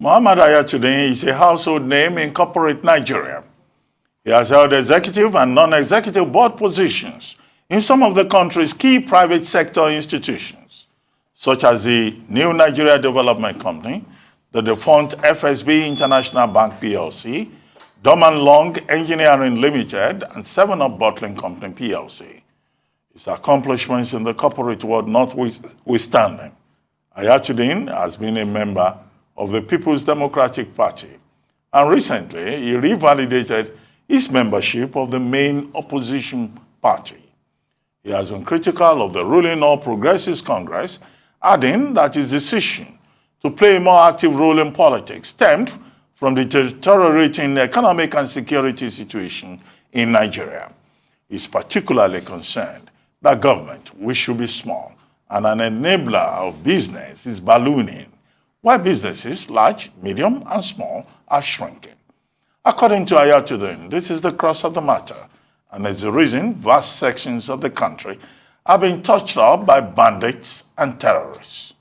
Mohammed Hayatu-Deen is a household name in corporate Nigeria. He has held executive and non-executive board positions in some of the country's key private sector institutions, such as the New Nigeria Development Company, the defunct FSB International Bank Plc, Dorman Long Engineering Limited, and 7-Up Bottling Company Plc. His accomplishments in the corporate world notwithstanding, Hayatu-Deen has been a member of the People's Democratic Party, and recently he revalidated his membership of the main opposition party. He has been critical of the ruling All Progressives Congress, adding that his decision to play a more active role in politics stemmed from the deteriorating economic and security situation in Nigeria. He is particularly concerned that government, which should be small and an enabler of business, is ballooning, while businesses, large, medium, and small, are shrinking. According to Hayatu-Deen, this is the crux of the matter, and it's the reason vast sections of the country are being touched up by bandits and terrorists.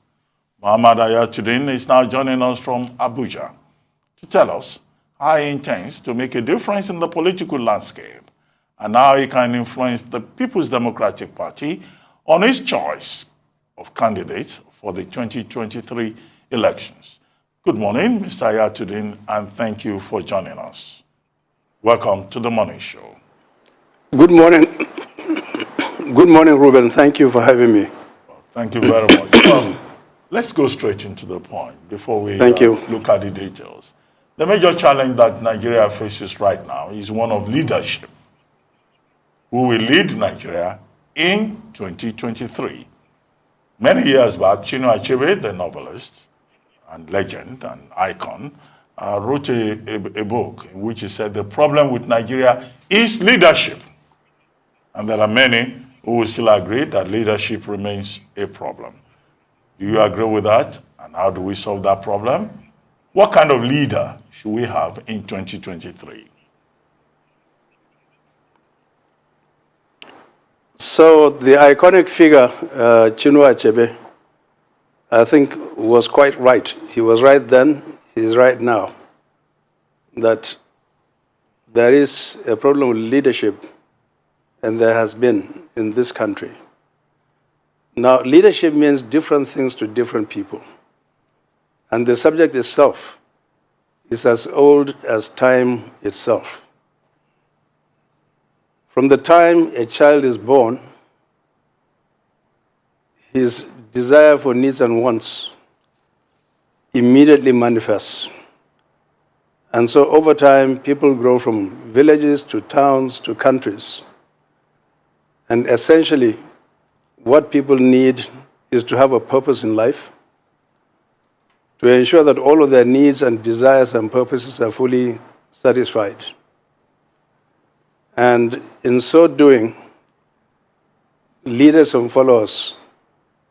Mohammed Hayatu-Deen is now joining us from Abuja to tell us how he intends to make a difference in the political landscape and how he can influence the People's Democratic Party on his choice of candidates for the 2023 elections. Good morning, Mr. Hayatu-Deen, and thank you for joining us. Welcome to the Morning Show. Good morning. Good morning, Ruben. Thank you for having me. Thank you very much. Well, let's go straight into the point before we look at the details. The major challenge that Nigeria faces right now is one of leadership. Who will lead Nigeria in 2023? Many years back, Chinua Achebe, the novelist and legend and icon, wrote a book in which he said the problem with Nigeria is leadership. And there are many who will still agree that leadership remains a problem. Do you agree with that? And how do we solve that problem? What kind of leader should we have in 2023? So the iconic figure, Chinua Achebe, I think was quite right. He was right then, he's right now, that there is a problem with leadership, and there has been in this country. Now, leadership means different things to different people. And the subject itself is as old as time itself. From the time a child is born, his desire for needs and wants immediately manifests. And so over time, people grow from villages to towns to countries. And essentially, what people need is to have a purpose in life, to ensure that all of their needs and desires and purposes are fully satisfied. And in so doing, leaders and followers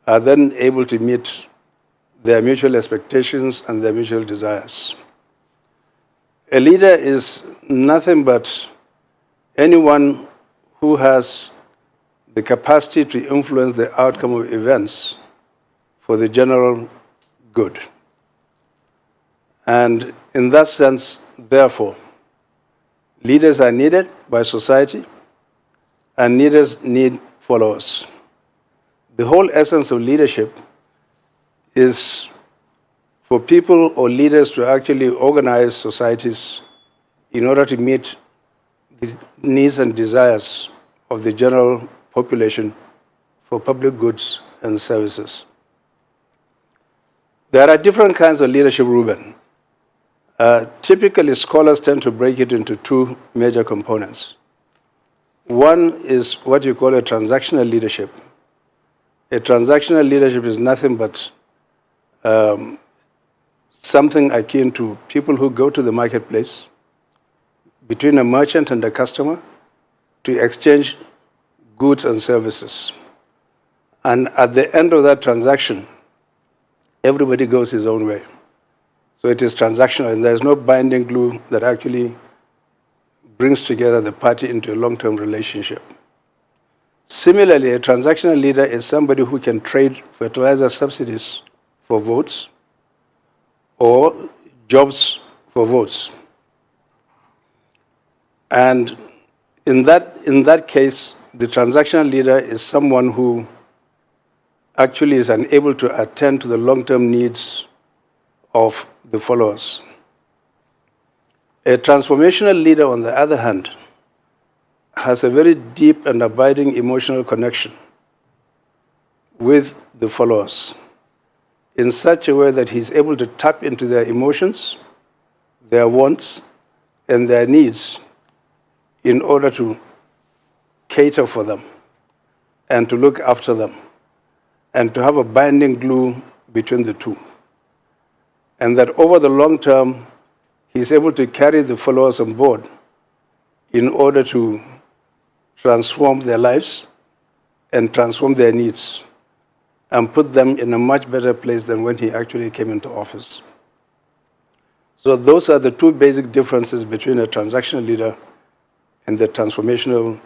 are then able to meet their mutual expectations and their mutual desires. A leader is nothing but anyone who has the capacity to influence the outcome of events for the general good. And in that sense, therefore, leaders are needed by society, and leaders need followers. The whole essence of leadership is for people or leaders to actually organize societies in order to meet the needs and desires of the general population for public goods and services. There are different kinds of leadership, Ruben. Typically, scholars tend to break it into two major components. One is what you call a transactional leadership. A transactional leadership is nothing but something akin to people who go to the marketplace between a merchant and a customer to exchange goods and services. And at the end of that transaction, everybody goes his own way. So it is transactional, and there's no binding glue that actually brings together the party into a long-term relationship. Similarly, a transactional leader is somebody who can trade fertilizer subsidies for votes or jobs for votes. And in that case, the transactional leader is someone who actually is unable to attend to the long-term needs of the followers. A transformational leader, on the other hand, has a very deep and abiding emotional connection with the followers in such a way that he's able to tap into their emotions, their wants, and their needs in order to cater for them and to look after them and to have a binding glue between the two. And that over the long term, he's able to carry the followers on board in order to transform their lives and transform their needs and put them in a much better place than when he actually came into office. So those are the two basic differences between a transactional leader and the transformational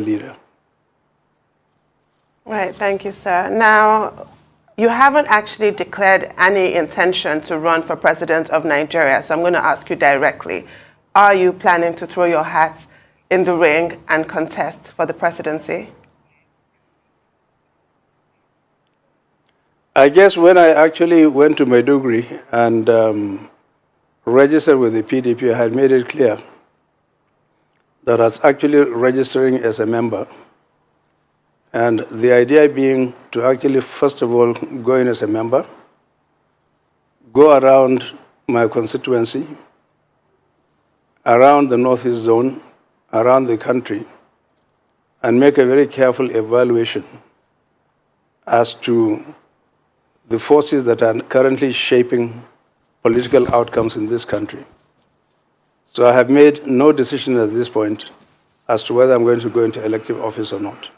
leader. Right, thank you, sir. Now, you haven't actually declared any intention to run for president of Nigeria, so I'm going to ask you directly. Are you planning to throw your hat in the ring and contest for the presidency? I guess when I actually went to Maiduguri and registered with the PDP, I had made it clear that I was actually registering as a member. And the idea being to actually, first of all, go in as a member, go around my constituency, around the Northeast Zone, around the country, and make a very careful evaluation as to the forces that are currently shaping political outcomes in this country. So I have made no decision at this point as to whether I'm going to go into elective office or not.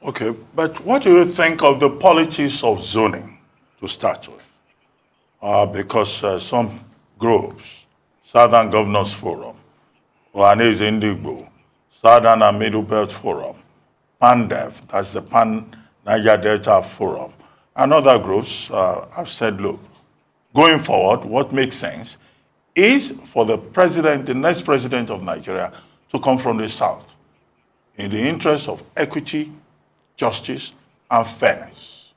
Okay, but what do you think of the politics of zoning to start with? Because some groups, Southern Governors Forum, Ohaneze Indigbo, Southern and Middle Belt Forum, PANDEF, that's the Pan-Niger Delta Forum, and other groups have said, look, going forward, what makes sense is for the president, the next president of Nigeria, to come from the South in the interest of equity, justice, and fairness.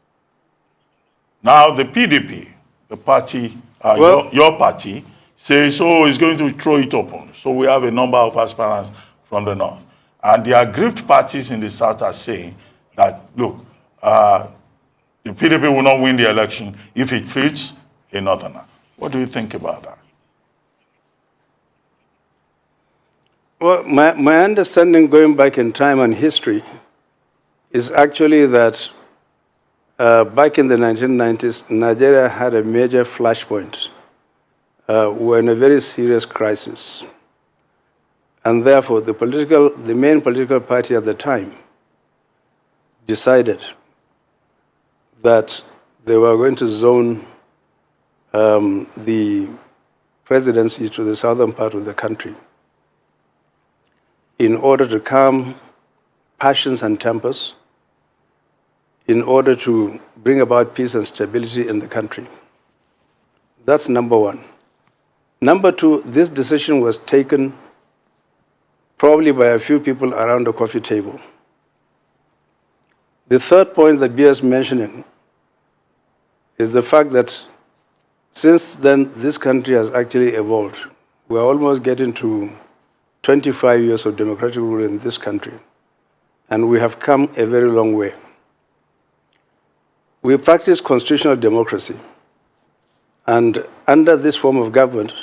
Now, the PDP, the party, your party, says, oh, it's going to throw it open. So we have a number of aspirants from the North. And the aggrieved parties in the South are saying that, look, the PDP will not win the election if it fits a Northerner. What do you think about that? Well, my understanding going back in time and history is actually that back in the 1990s, Nigeria had a major flashpoint. We were in a very serious crisis. And therefore, the main political party at the time decided that they were going to zone the presidency to the southern part of the country in order to calm passions and tempers, in order to bring about peace and stability in the country. That's number one. Number two, this decision was taken probably by a few people around the coffee table. The third point that bears mentioning is the fact that since then, this country has actually evolved. We're almost getting to 25 years of democratic rule in this country, and we have come a very long way. We practice constitutional democracy, and under this form of government,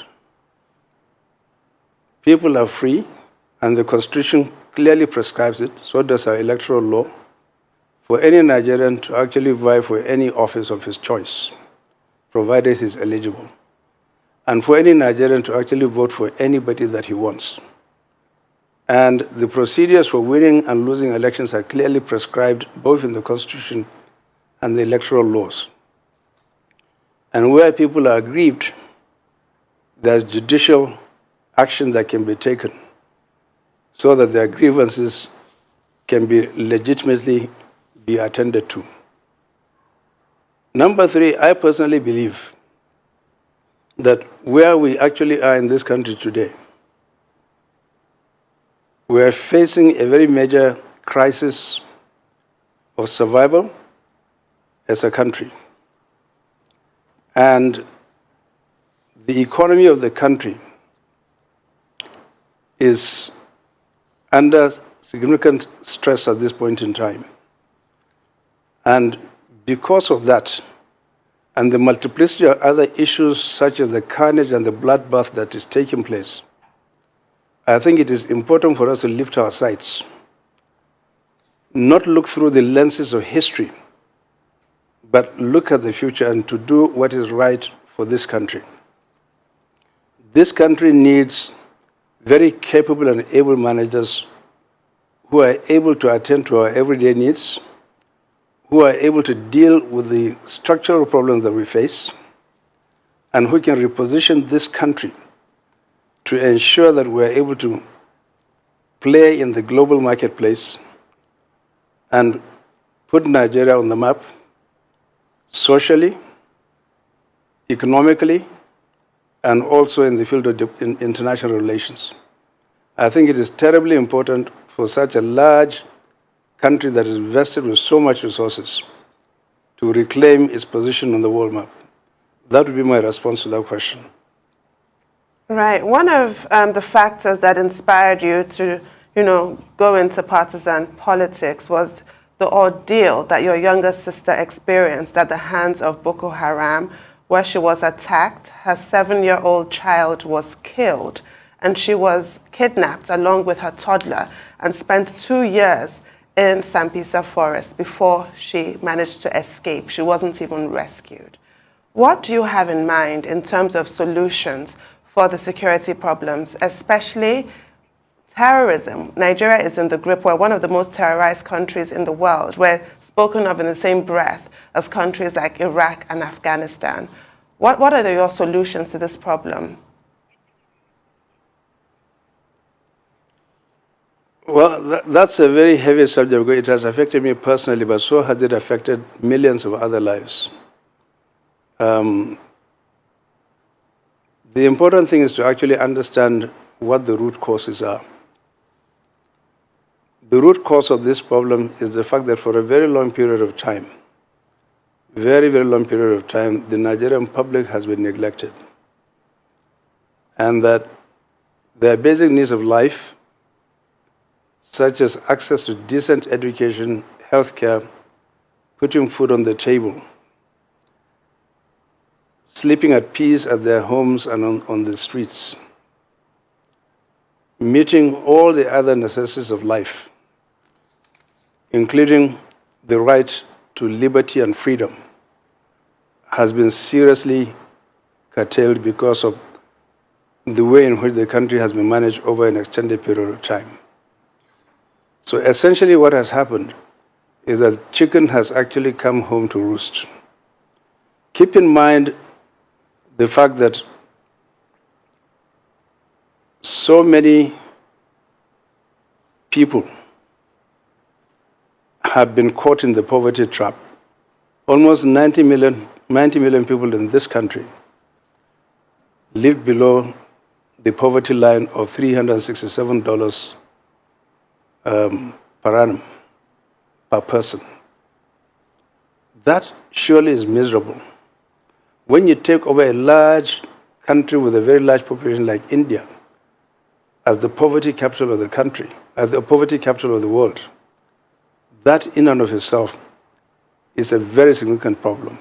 people are free, and the Constitution clearly prescribes it, so does our electoral law, for any Nigerian to actually vie for any office of his choice, provided he's eligible, and for any Nigerian to actually vote for anybody that he wants. And the procedures for winning and losing elections are clearly prescribed both in the Constitution and the electoral laws. And where people are aggrieved, there's judicial action that can be taken so that their grievances can be legitimately be attended to. Number three, I personally believe that where we actually are in this country today, we are facing a very major crisis of survival as a country. And the economy of the country is under significant stress at this point in time. And because of that, and the multiplicity of other issues such as the carnage and the bloodbath that is taking place, I think it is important for us to lift our sights, not look through the lenses of history, but look at the future and to do what is right for this country. This country needs very capable and able managers who are able to attend to our everyday needs, who are able to deal with the structural problems that we face, and who can reposition this country to ensure that we're able to play in the global marketplace and put Nigeria on the map socially, economically, and also in the field of international relations. I think it is terribly important for such a large country that is invested with so much resources to reclaim its position on the world map. That would be my response to that question. Right. One of the factors that inspired you to, go into partisan politics was the ordeal that your younger sister experienced at the hands of Boko Haram, where she was attacked, her 7-year-old child was killed, and she was kidnapped along with her toddler and spent 2 years in Sambisa Forest before she managed to escape. She wasn't even rescued. What do you have in mind in terms of solutions for the security problems, especially terrorism? Nigeria is in the grip. We're one of the most terrorized countries in the world. We're spoken of in the same breath as countries like Iraq and Afghanistan. What are your solutions to this problem? Well, that's a very heavy subject. It has affected me personally, but so has it affected millions of other lives. The important thing is to actually understand what the root causes are. The root cause of this problem is the fact that for a very long period of time, very, very long period of time, the Nigerian public has been neglected. And that their basic needs of life, such as access to decent education, healthcare, putting food on the table, sleeping at peace at their homes and on the streets, meeting all the other necessities of life, including the right to liberty and freedom, has been seriously curtailed because of the way in which the country has been managed over an extended period of time. So essentially what has happened is that chicken has actually come home to roost. Keep in mind the fact that so many people have been caught in the poverty trap. Almost 90 million people in this country live below the poverty line of $367 per annum, per person. That surely is miserable. When you take over a large country with a very large population like India as the poverty capital of the country, as the poverty capital of the world, that in and of itself is a very significant problem.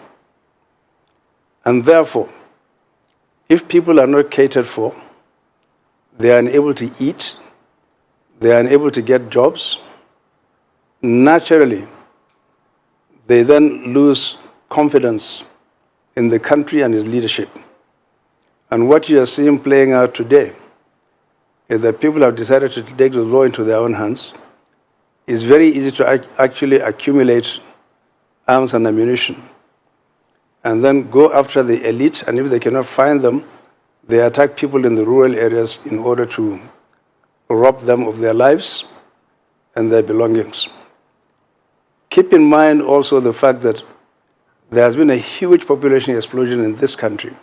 And therefore, if people are not catered for, they are unable to eat, they are unable to get jobs, naturally, they then lose confidence in the country and its leadership. And what you are seeing playing out today is that people have decided to take the law into their own hands. It's very easy to actually accumulate arms and ammunition and then go after the elite, and if they cannot find them, they attack people in the rural areas in order to rob them of their lives and their belongings. Keep in mind also the fact that there has been a huge population explosion in this country.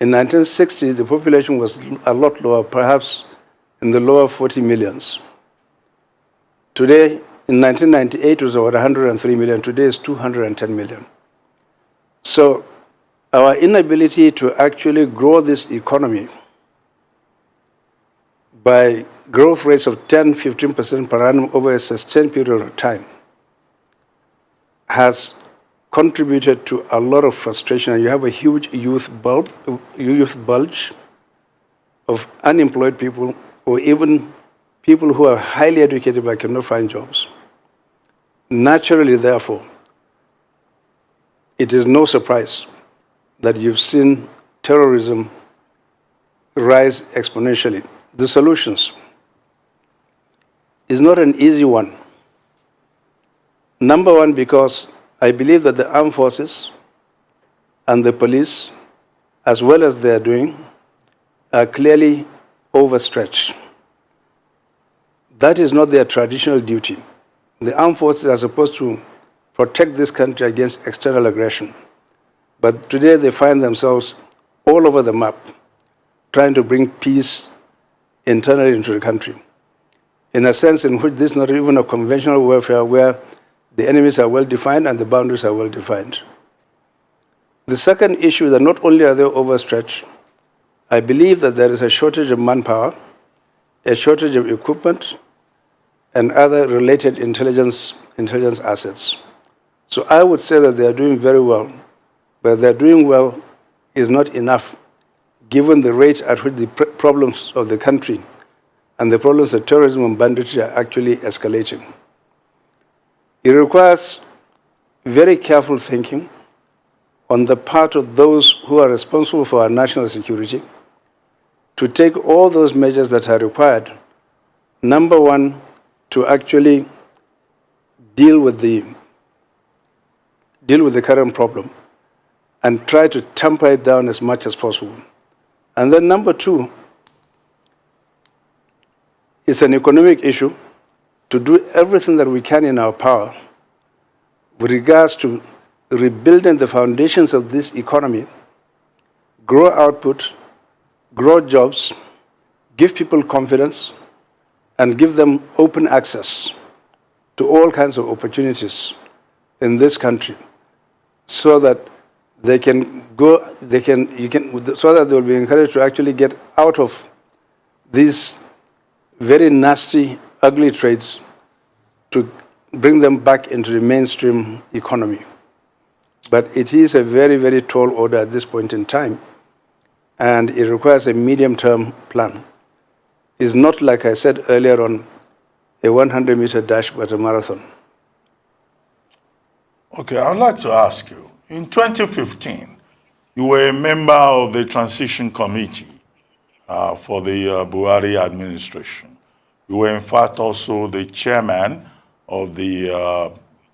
In 1960, the population was a lot lower, perhaps in the lower 40 millions. Today, in 1998, it was about 103 million. Today, it's 210 million. So our inability to actually grow this economy by growth rates of 10, 15% per annum over a sustained period of time has contributed to a lot of frustration. You have a huge youth bulge of unemployed people, or even people who are highly educated but cannot find jobs. Naturally, therefore, it is no surprise that you've seen terrorism rise exponentially. The solutions is not an easy one. Number one, because I believe that the armed forces and the police, as well as they are doing, are clearly overstretched. That is not their traditional duty. The armed forces are supposed to protect this country against external aggression. But today they find themselves all over the map, trying to bring peace internally into the country. In a sense in which this is not even a conventional warfare where the enemies are well defined and the boundaries are well defined. The second issue is that not only are they overstretched, I believe that there is a shortage of manpower, a shortage of equipment, and other related intelligence assets. So I would say that they are doing very well, but their doing well is not enough given the rate at which the problems of the country and the problems of terrorism and banditry are actually escalating. It requires very careful thinking on the part of those who are responsible for our national security to take all those measures that are required. Number one, to actually deal with the current problem and try to temper it down as much as possible. And then number two, it's an economic issue to do everything that we can in our power with regards to rebuilding the foundations of this economy, grow output, grow jobs, give people confidence, and give them open access to all kinds of opportunities in this country so that they can go, so that they will be encouraged to actually get out of these very nasty, ugly trades to bring them back into the mainstream economy. But it is a very, very tall order at this point in time, and it requires a medium-term plan. It's not, like I said earlier on, a 100-meter dash, but a marathon. Okay, I'd like to ask you, in 2015, you were a member of the Transition Committee for the Buhari administration. You were, in fact, also the chairman of the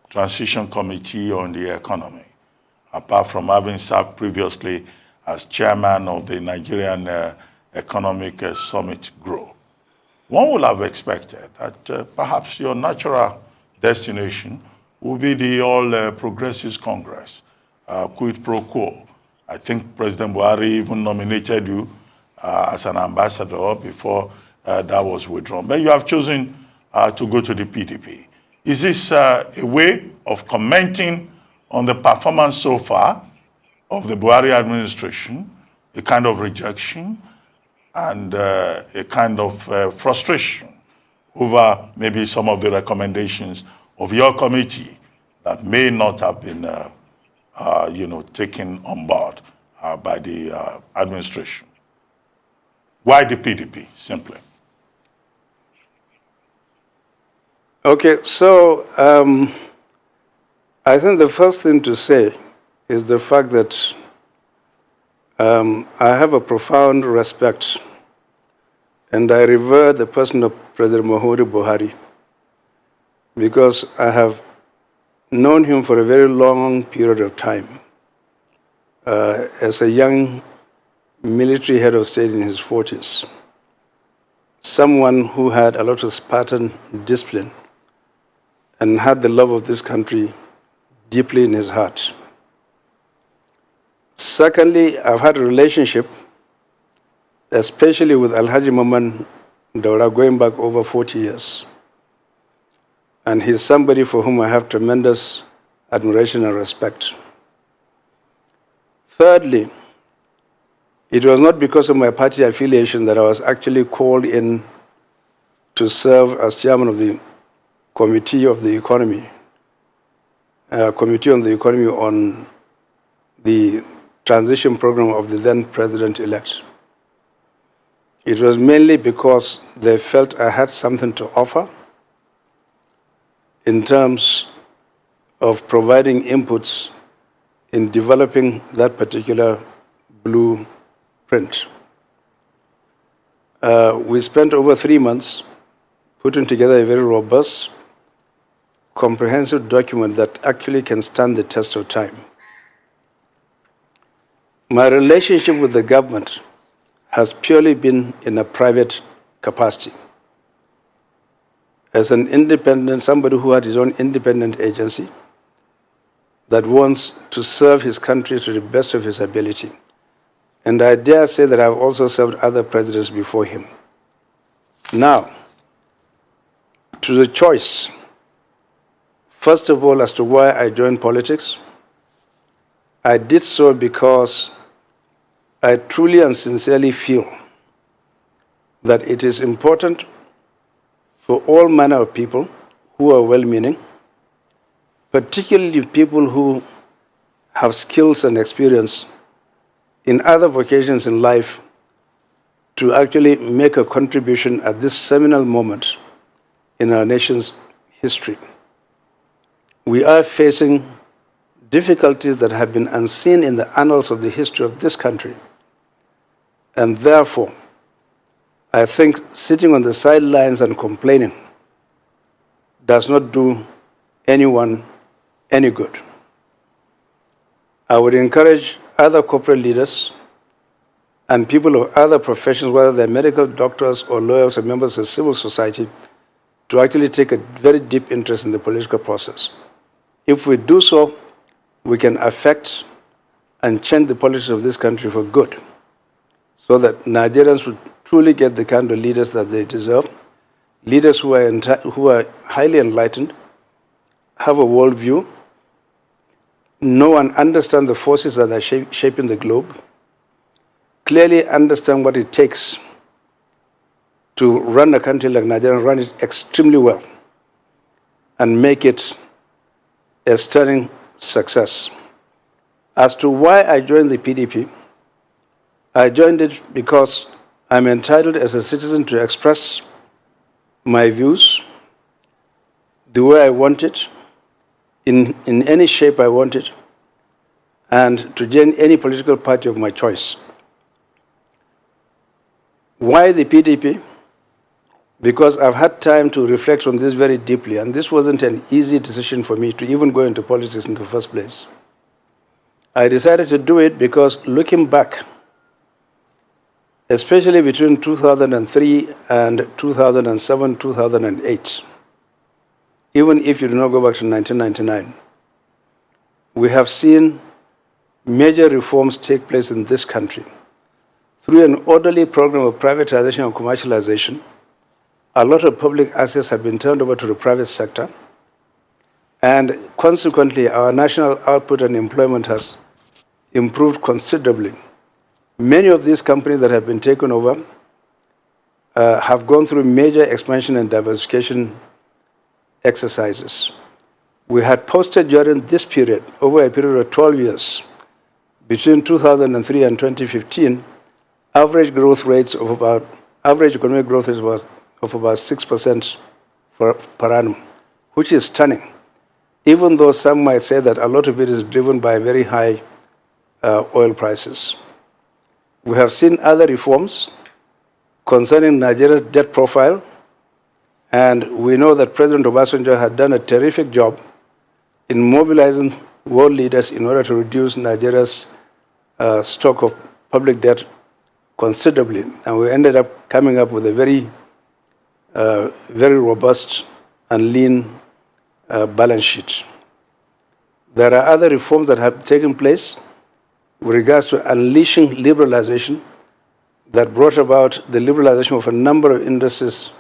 Transition Committee on the Economy, apart from having served previously as chairman of the Nigerian Economic Summit Group. One would have expected that perhaps your natural destination would be the All Progressives Congress, quid pro quo. I think President Buhari even nominated you as an ambassador before that was withdrawn. But you have chosen to go to the PDP. Is this a way of commenting on the performance so far of the Buhari administration, a kind of rejection and a kind of frustration over maybe some of the recommendations of your committee that may not have been taken on board by the administration? Why the PDP, simply? Okay, so I think the first thing to say is the fact that I have a profound respect and I revere the person of President Muhammadu Buhari because I have known him for a very long period of time. As a young military head of state in his 40s, someone who had a lot of Spartan discipline and had the love of this country deeply in his heart. Secondly, I've had a relationship especially with Alhaji Maman Daura going back over 40 years. And he's somebody for whom I have tremendous admiration and respect. Thirdly, it was not because of my party affiliation that I was actually called in to serve as chairman of the Committee of the Economy, Committee on the Economy on the transition program of the then president-elect. It was mainly because they felt I had something to offer in terms of providing inputs in developing that particular blueprint. We spent over 3 months putting together a very robust, comprehensive document that actually can stand the test of time. My relationship with the government has purely been in a private capacity. As an independent, somebody who had his own independent agency that wants to serve his country to the best of his ability. And I dare say that I've also served other presidents before him. Now, to the choice, first of all, as to why I joined politics, I did so because I truly and sincerely feel that it is important for all manner of people who are well-meaning, particularly people who have skills and experience in other vocations in life, to actually make a contribution at this seminal moment in our nation's history. We are facing difficulties that have been unseen in the annals of the history of this country. And therefore, I think sitting on the sidelines and complaining does not do anyone any good. I would encourage other corporate leaders and people of other professions, whether they're medical doctors or lawyers or members of civil society, to actually take a very deep interest in the political process. If we do so, we can affect and change the politics of this country for good, so that Nigerians will truly get the kind of leaders that they deserve, leaders who are highly enlightened, have a worldview, know and understand the forces that are shaping the globe, clearly understand what it takes to run a country like Nigeria, run it extremely well, and make it a stunning success. As to why I joined the PDP, I joined it because I'm entitled as a citizen to express my views the way I want it, in any shape I want it, and to join any political party of my choice. Why the PDP? Because I've had time to reflect on this very deeply, and this wasn't an easy decision for me to even go into politics in the first place. I decided to do it because looking back, especially between 2003 and 2007, 2008, even if you do not go back to 1999, we have seen major reforms take place in this country. Through an orderly program of privatization and commercialization, a lot of public assets have been turned over to the private sector, and consequently, our national output and employment has improved considerably. Many of these companies that have been taken over have gone through major expansion and diversification exercises. We had posted during this period, over a period of 12 years, between 2003 and 2015, average growth rates of about, average economic growth rate was of about 6% per annum, which is stunning, even though some might say that a lot of it is driven by very high oil prices. We have seen other reforms concerning Nigeria's debt profile, and we know that President Obasanjo had done a terrific job in mobilizing world leaders in order to reduce Nigeria's stock of public debt considerably, and we ended up coming up with a very robust and lean balance sheet. There are other reforms that have taken place with regards to unleashing liberalization, that brought about the liberalization of a number of industries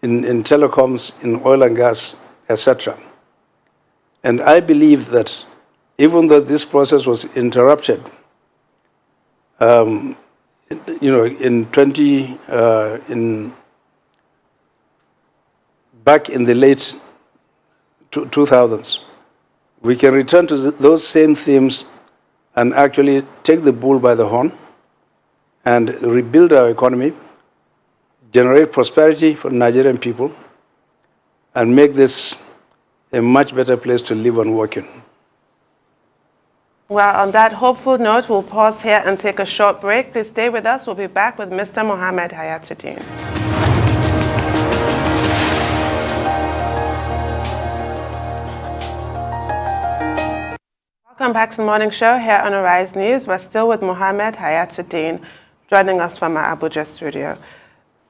in telecoms, in oil and gas, etc. And I believe that even though this process was interrupted, back in the late 2000s, we can return to those same themes and actually take the bull by the horn and rebuild our economy, generate prosperity for Nigerian people, and make this a much better place to live and work in. Well, on that hopeful note, we'll pause here and take a short break. Please stay with us. We'll be back with Mr. Mohammed Hayatu-Deen. Welcome back to the morning show here on Arise News. We're still with Mohammed Hayatu-Deen, joining us from our Abuja studio.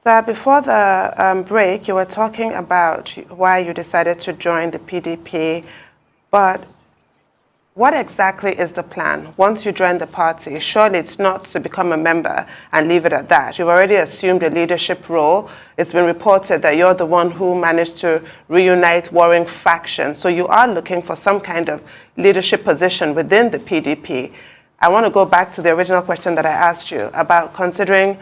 Sir, before the break, you were talking about why you decided to join the PDP, but what exactly is the plan once you join the party? Surely it's not to become a member and leave it at that. You've already assumed a leadership role. It's been reported that you're the one who managed to reunite warring factions. So you are looking for some kind of leadership position within the PDP. I want to go back to the original question that I asked you about considering,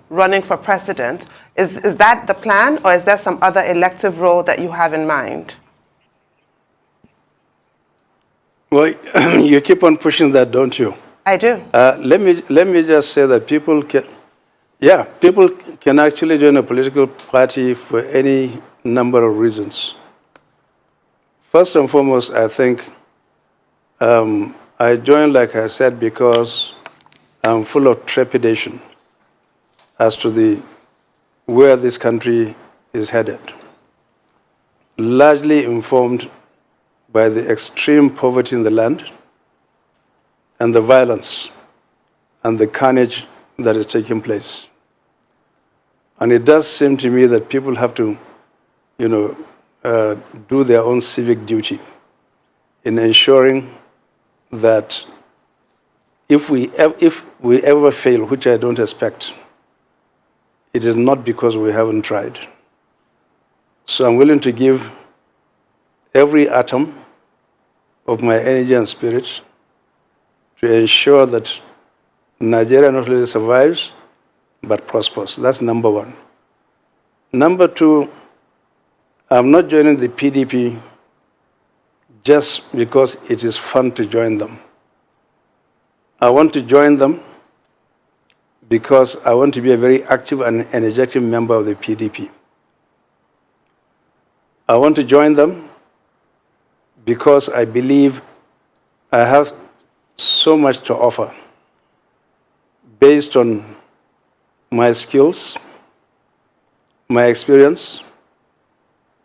running for president. Is that the plan, or is there some other elective role that you have in mind? Well, you keep on pushing that, don't you? I do. Let me just say that people can actually join a political party for any number of reasons. First and foremost, I think I joined, like I said, because I'm full of trepidation as to where this country is headed, largely informed by the extreme poverty in the land and the violence and the carnage that is taking place. And it does seem to me that people have to, do their own civic duty in ensuring that if we ever fail, which I don't expect, it is not because we haven't tried. So I'm willing to give every atom of my energy and spirit to ensure that Nigeria not only survives, but prospers. That's number one. Number two, I'm not joining the PDP just because it is fun to join them. I want to join them because I want to be a very active and energetic member of the PDP. I want to join them because I believe I have so much to offer based on my skills, my experience,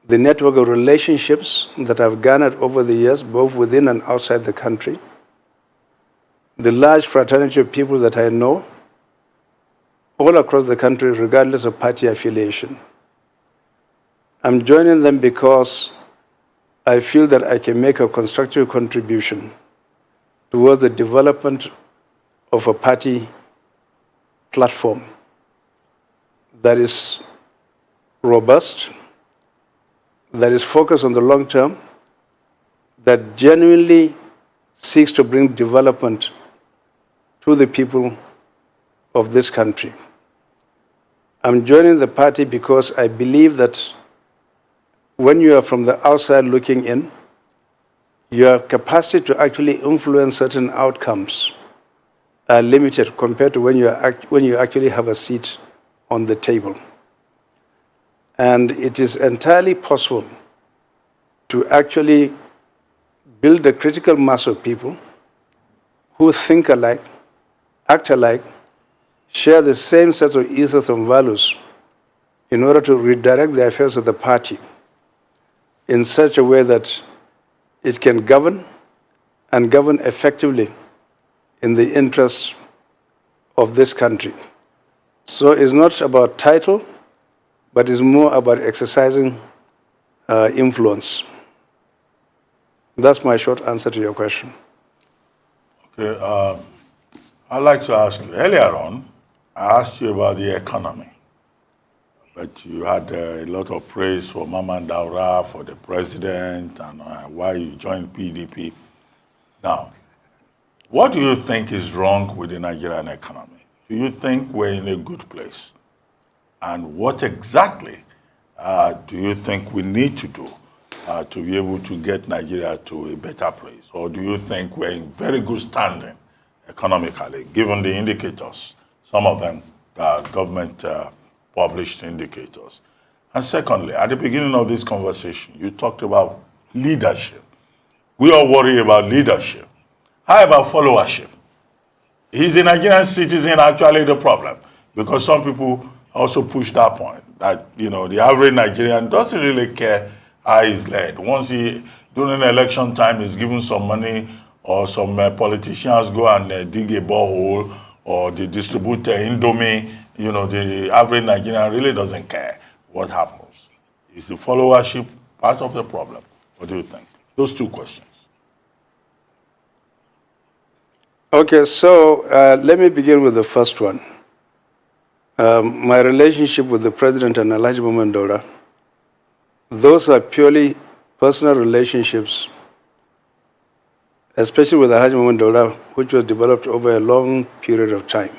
the network of relationships that I've garnered over the years, both within and outside the country, the large fraternity of people that I know all across the country, regardless of party affiliation. I'm joining them because I feel that I can make a constructive contribution towards the development of a party platform that is robust, that is focused on the long term, that genuinely seeks to bring development to the people of this country. I'm joining the party because I believe that when you are from the outside looking in, your capacity to actually influence certain outcomes are limited compared to when you actually have a seat on the table. And it is entirely possible to actually build a critical mass of people who think alike, act alike, share the same set of ethos and values in order to redirect the affairs of the party in such a way that it can govern and govern effectively in the interests of this country. So it's not about title, but it's more about exercising influence. That's my short answer to your question. Okay, I'd like to ask you, earlier on, I asked you about the economy, but you had a lot of praise for Mama Daura, for the president, and why you joined PDP. Now, what do you think is wrong with the Nigerian economy? Do you think we're in a good place? And what exactly do you think we need to do to be able to get Nigeria to a better place? Or do you think we're in very good standing economically, given the indicators, some of them government published indicators? And secondly, at the beginning of this conversation, you talked about leadership. We all worry about leadership. How about followership? Is the Nigerian citizen actually the problem? Because some people also push that point, that the average Nigerian doesn't really care how he's led. Once during election time, he's given some money, or some politicians go and dig a borehole, or they distribute Indomie, the average Nigerian really doesn't care what happens. Is the followership part of the problem? What do you think? Those two questions. Okay, so let me begin with the first one. My relationship with the president and Alhaji Mohammed Daura, those are purely personal relationships, especially with Alhaji Mohammed Daura, which was developed over a long period of time.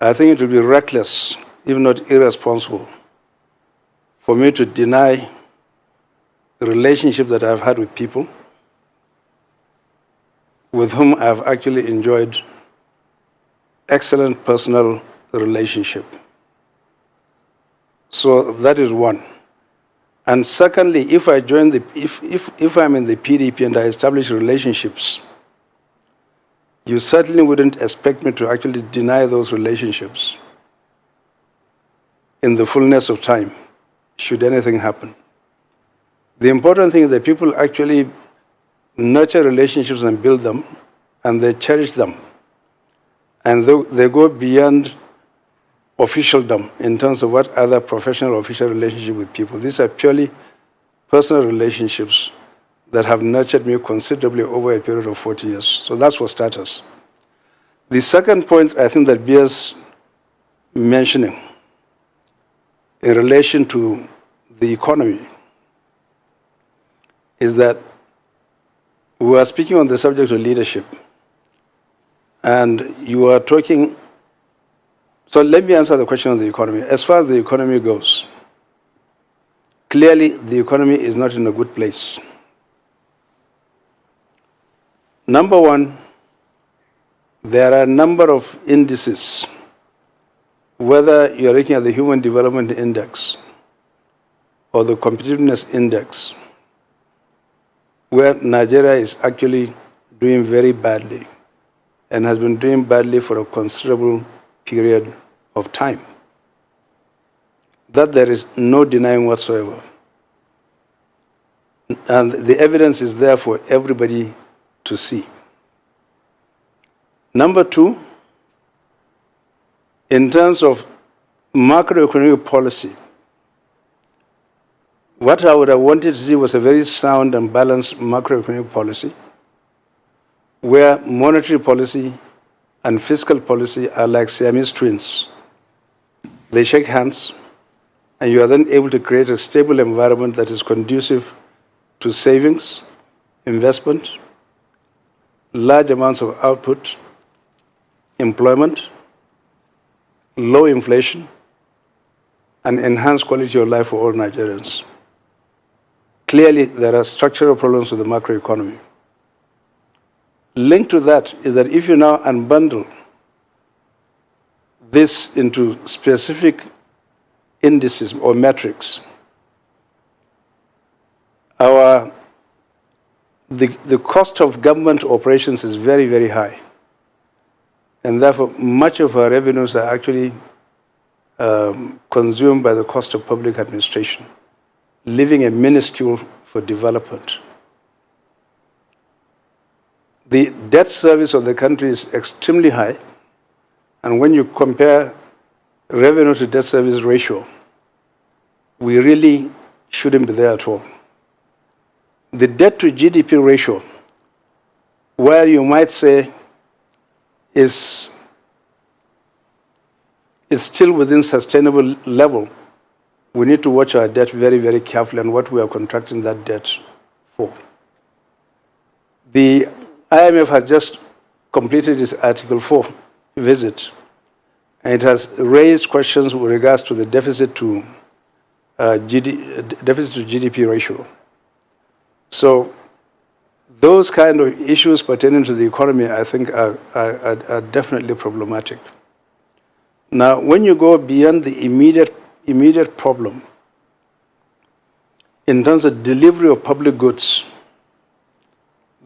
I think it would be reckless, if not irresponsible, for me to deny the relationship that I've had with people with whom I've actually enjoyed excellent personal relationship. So that is one. And secondly, if I join if I'm in the PDP and I establish relationships, you certainly wouldn't expect me to actually deny those relationships in the fullness of time, should anything happen. The important thing is that people actually nurture relationships and build them, and they cherish them. And they go beyond officialdom in terms of what other professional or official relationship with people. These are purely personal relationships that have nurtured me considerably over a period of 40 years. So that's for starters. The second point I think that bears mentioning in relation to the economy is that we are speaking on the subject of leadership, and you are talking. So let me answer the question on the economy. As far as the economy goes, clearly the economy is not in a good place. Number one, there are a number of indices, whether you're looking at the Human Development Index or the Competitiveness Index, where Nigeria is actually doing very badly and has been doing badly for a considerable period of time. That there is no denying whatsoever. And the evidence is there for everybody to see. Number two, in terms of macroeconomic policy, what I would have wanted to see was a very sound and balanced macroeconomic policy, where monetary policy and fiscal policy are like Siamese twins. They shake hands, and you are then able to create a stable environment that is conducive to savings, investment, large amounts of output, employment, low inflation, and enhanced quality of life for all Nigerians. Clearly, there are structural problems with the macroeconomy. Linked to that is that if you now unbundle this into specific indices or metrics, the cost of government operations is very, very high. And therefore, much of our revenues are actually consumed by the cost of public administration, leaving a minuscule for development. The debt service of the country is extremely high, and when you compare revenue to debt service ratio, we really shouldn't be there at all. The debt to GDP ratio, where you might say is it's still within sustainable level, we need to watch our debt very, very carefully and what we are contracting that debt for. The IMF has just completed its Article 4 visit, and it has raised questions with regards to the deficit to GDP ratio. So those kind of issues pertaining to the economy, I think, are definitely problematic. Now, when you go beyond the immediate problem, in terms of delivery of public goods,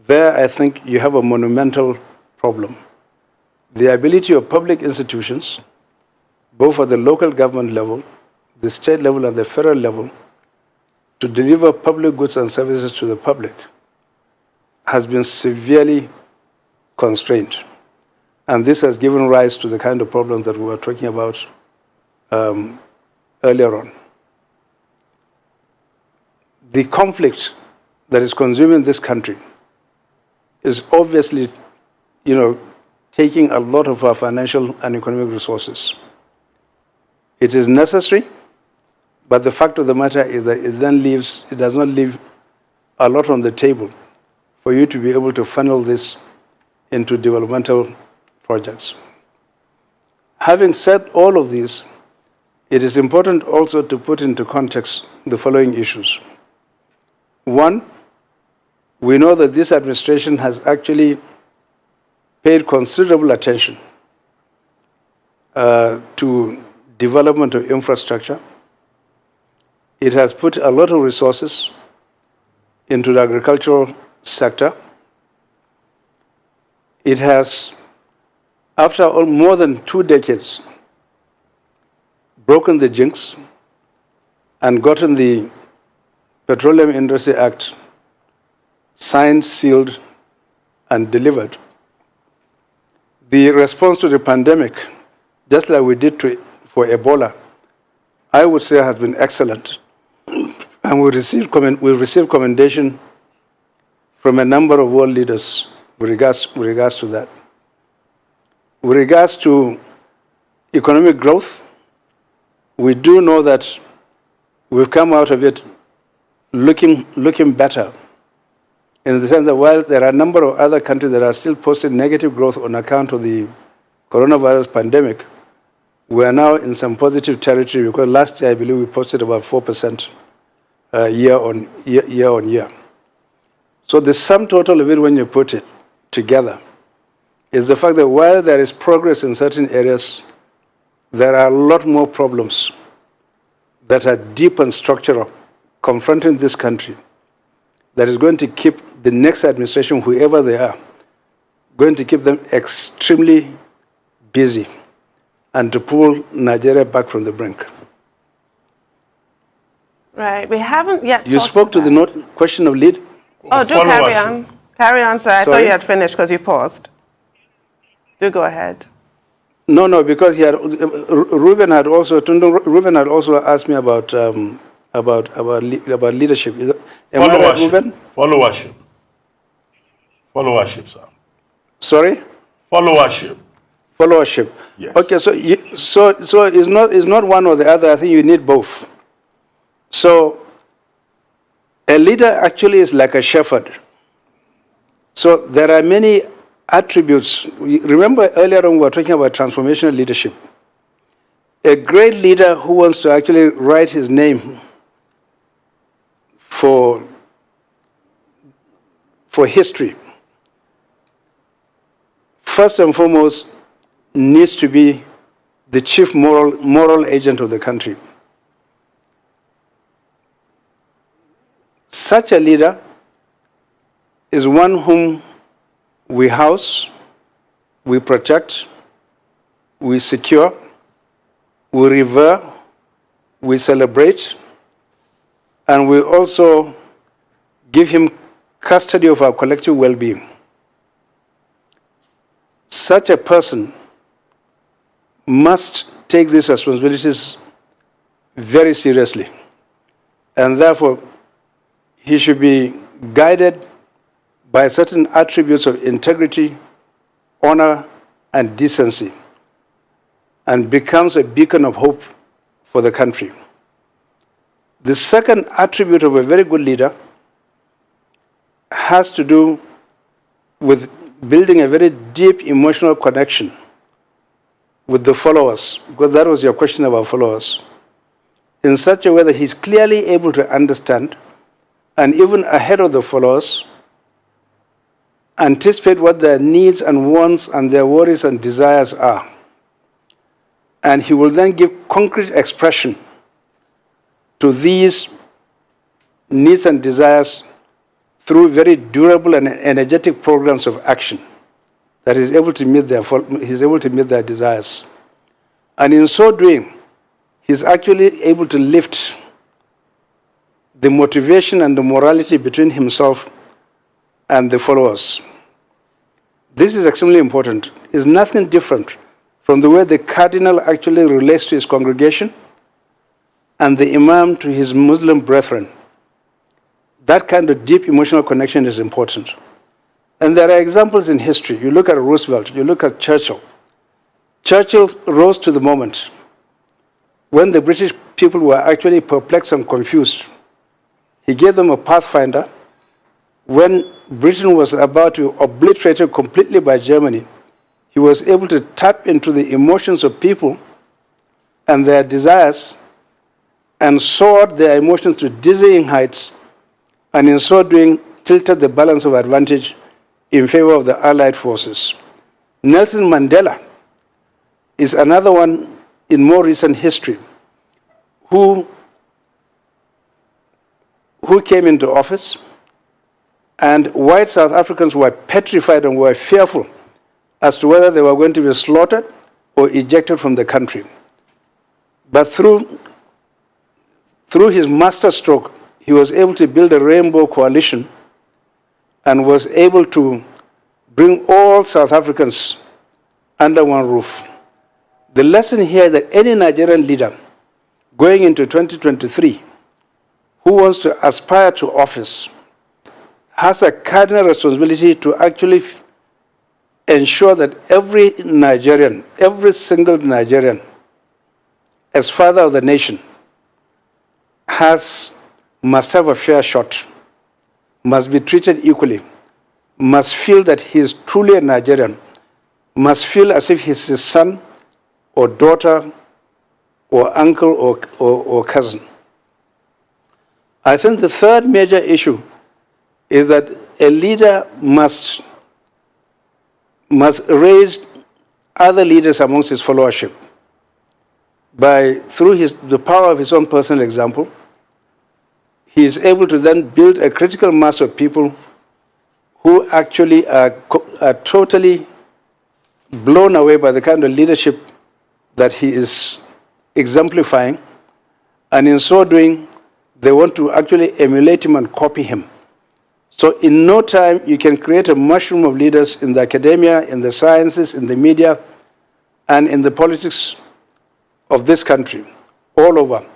there I think you have a monumental problem. The ability of public institutions, both at the local government level, the state level, and the federal level, to deliver public goods and services to the public has been severely constrained. And this has given rise to the kind of problems that we were talking about earlier on. The conflict that is consuming this country is obviously, taking a lot of our financial and economic resources. It is necessary, but the fact of the matter is that it does not leave a lot on the table for you to be able to funnel this into developmental projects. Having said all of this, it is important also to put into context the following issues. One, we know that this administration has actually paid considerable attention to development of infrastructure. It has put a lot of resources into the agricultural sector. It has, after more than 2 decades, broken the jinx and gotten the Petroleum Industry Act signed, sealed, and delivered. The response to the pandemic, just like we did for Ebola, I would say has been excellent. And we received commendation from a number of world leaders with regards to that. With regards to economic growth, we do know that we've come out of it looking better, in the sense that while there are a number of other countries that are still posting negative growth on account of the coronavirus pandemic, we are now in some positive territory, because last year I believe we posted about 4% year on year. So the sum total of it, when you put it together, is the fact that while there is progress in certain areas, there are a lot more problems that are deep and structural confronting this country that is going to keep the next administration, whoever they are, going to keep them extremely busy and to pull Nigeria back from the brink. Right. We haven't yet You spoke to the question of lead. Oh, do carry on. Carry on, sir. I thought you had finished because you paused. Do go ahead. No, because Ruben had also asked me about leadership. Am I right, Ruben? Followership, sir. Sorry? Followership. Yes. Okay, so it's not one or the other. I think you need both. So a leader actually is like a shepherd. So there are many attributes. Remember earlier on we were talking about transformational leadership. A great leader who wants to actually write his name for history, first and foremost, needs to be the chief moral agent of the country. Such a leader is one whom we house, we protect, we secure, we revere, we celebrate, and we also give him custody of our collective well-being. Such a person must take these responsibilities very seriously, and therefore he should be guided by certain attributes of integrity, honor, and decency. and becomes a beacon of hope for the country. The second attribute of a very good leader has to do with building a very deep emotional connection with the followers, because that was your question about followers, in such a way that he's clearly able to understand and even ahead of the followers, anticipate what their needs and wants and their worries and desires are. And he will then give concrete expression to these needs and desires through very durable and energetic programs of action that is able to meet their desires. And in so doing, he's actually able to lift the motivation and the morality between himself and the followers. This is extremely important. It's nothing different from the way the cardinal actually relates to his congregation and the imam to his Muslim brethren. That kind of deep emotional connection is important. And there are examples in history. You look at Roosevelt, you look at Churchill. Churchill rose to the moment when the British people were actually perplexed and confused. He gave them a pathfinder. When Britain was about to be obliterated completely by Germany, he was able to tap into the emotions of people and their desires and soared their emotions to dizzying heights, and in so doing tilted the balance of advantage in favor of the Allied forces. Nelson Mandela is another one in more recent history who came into office, and white South Africans were petrified and were fearful as to whether they were going to be slaughtered or ejected from the country. But through his masterstroke, he was able to build a rainbow coalition and was able to bring all South Africans under one roof. The lesson here is that any Nigerian leader going into 2023 who wants to aspire to office has a cardinal responsibility to actually ensure that every Nigerian, every single Nigerian, as father of the nation, must have a fair shot, must be treated equally, must feel that he is truly a Nigerian, must feel as if he's his son or daughter or uncle or cousin. I think the third major issue is that a leader must raise other leaders amongst his followership through the power of his own personal example. He is able to then build a critical mass of people who actually are totally blown away by the kind of leadership that he is exemplifying, and in so doing, they want to actually emulate him and copy him. So in no time, you can create a mushroom of leaders in the academia, in the sciences, in the media, and in the politics of this country, all over.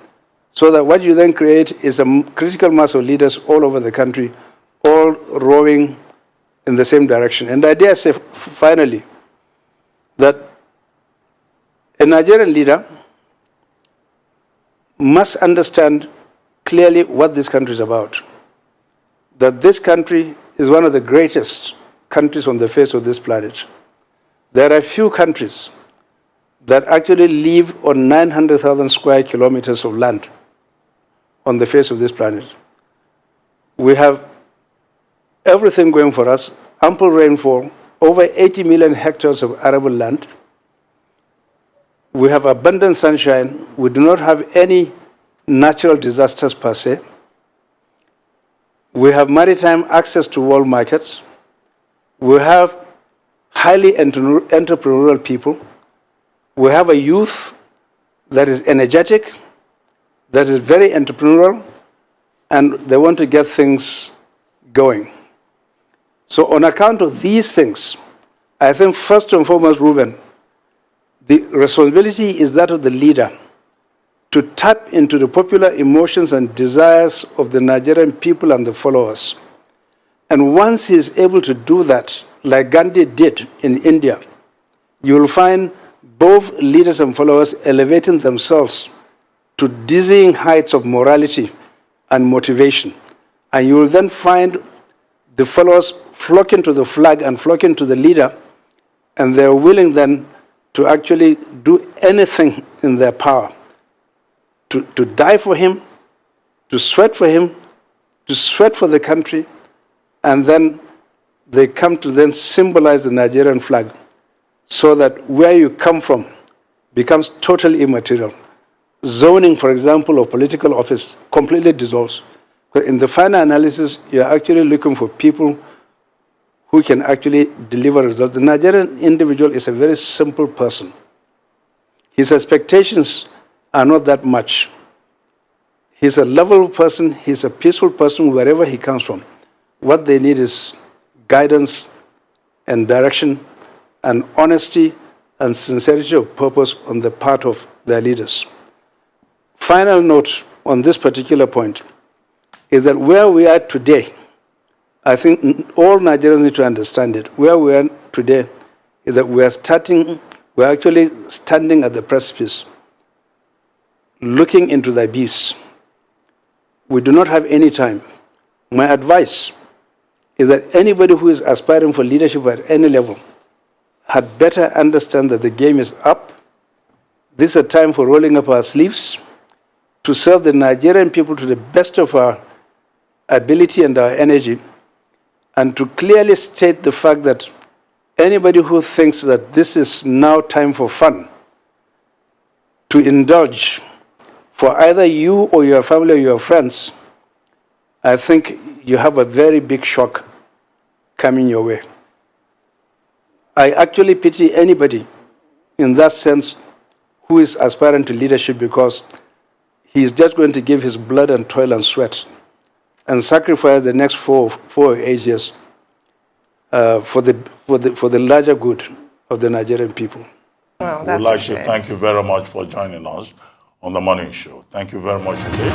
So that what you then create is a critical mass of leaders all over the country, all rowing in the same direction. And I dare say, finally, that a Nigerian leader must understand clearly what this country is about. That this country is one of the greatest countries on the face of this planet. There are few countries that actually live on 900,000 square kilometers of land on the face of this planet. We have everything going for us, ample rainfall, over 80 million hectares of arable land. We have abundant sunshine. We do not have any natural disasters per se. We have maritime access to world markets. We have highly entrepreneurial people. We have a youth that is energetic, that is very entrepreneurial, and they want to get things going. So on account of these things, I think first and foremost, Ruben, the responsibility is that of the leader to tap into the popular emotions and desires of the Nigerian people and the followers. And once he is able to do that, like Gandhi did in India, you will find both leaders and followers elevating themselves to dizzying heights of morality and motivation. And you will then find the followers flocking to the flag and flocking to the leader, and they're willing then to actually do anything in their power to die for him, to sweat for him, to sweat for the country, and then they come to then symbolize the Nigerian flag so that where you come from becomes totally immaterial. Zoning, for example, of political office completely dissolves. But in the final analysis, you're actually looking for people who can actually deliver results. The Nigerian individual is a very simple person. His expectations are not that much. He's a lovable person, he's a peaceful person wherever he comes from. What they need is guidance and direction and honesty and sincerity of purpose on the part of their leaders. Final note on this particular point is that where we are today, I think all Nigerians need to understand it. Where we are today is that we're actually standing at the precipice, looking into the abyss. We do not have any time. My advice is that anybody who is aspiring for leadership at any level had better understand that the game is up. This is a time for rolling up our sleeves to serve the Nigerian people to the best of our ability and our energy, and to clearly state the fact that anybody who thinks that this is now time for fun, to indulge for either you or your family or your friends, I think you have a very big shock coming your way. I actually pity anybody in that sense who is aspiring to leadership, because he is just going to give his blood and toil and sweat and sacrifice the next 4 or 8 years for the larger good of the Nigerian people. Well, We'd like to thank you very much for joining us on the Morning Show. Thank you very much indeed.